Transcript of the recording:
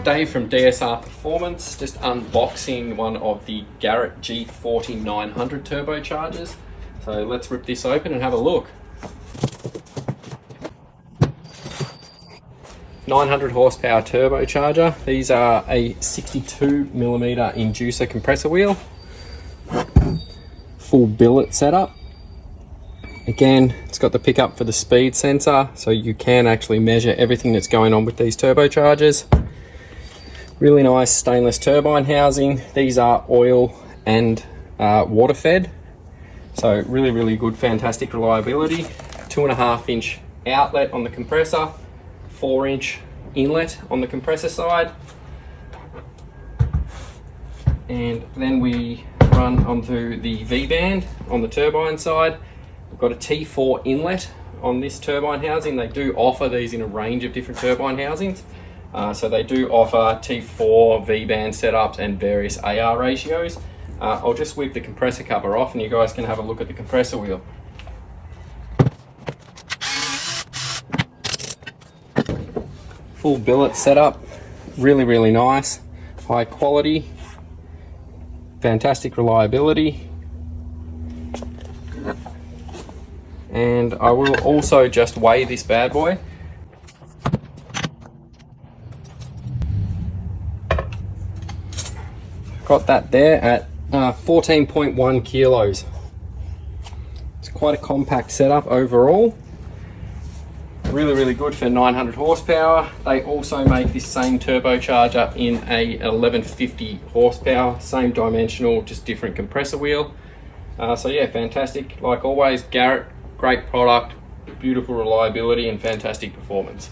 Dave from DSR Performance, just unboxing one of the Garrett G40-900 turbochargers. So let's rip this open and have a look. 900 horsepower turbocharger. These are a 62mm inducer compressor wheel. Full billet setup. Again, it's got the pickup for the speed sensor, so you can actually measure everything that's going on with these turbochargers. Really nice stainless turbine housing. These are oil and water fed, so really good, fantastic reliability. 2.5-inch outlet on the compressor, 4-inch inlet on the compressor side, and then we run onto the V-band on the turbine side. We've got a T4 inlet on this turbine housing. They do offer these in a range of different turbine housings. So they do offer T4 V-band setups and various AR ratios. I'll just whip the compressor cover off and you guys can have a look at the compressor wheel. Full billet setup, really nice, high quality, fantastic reliability. And I will also just weigh this bad boy. Got that there at 14.1 kilos. It's quite a compact setup overall. Really good for 900 horsepower. They also make this same turbocharger in a 1150 horsepower, same dimensional, just different compressor wheel. So yeah, fantastic. Like always, Garrett, great product, beautiful reliability and fantastic performance.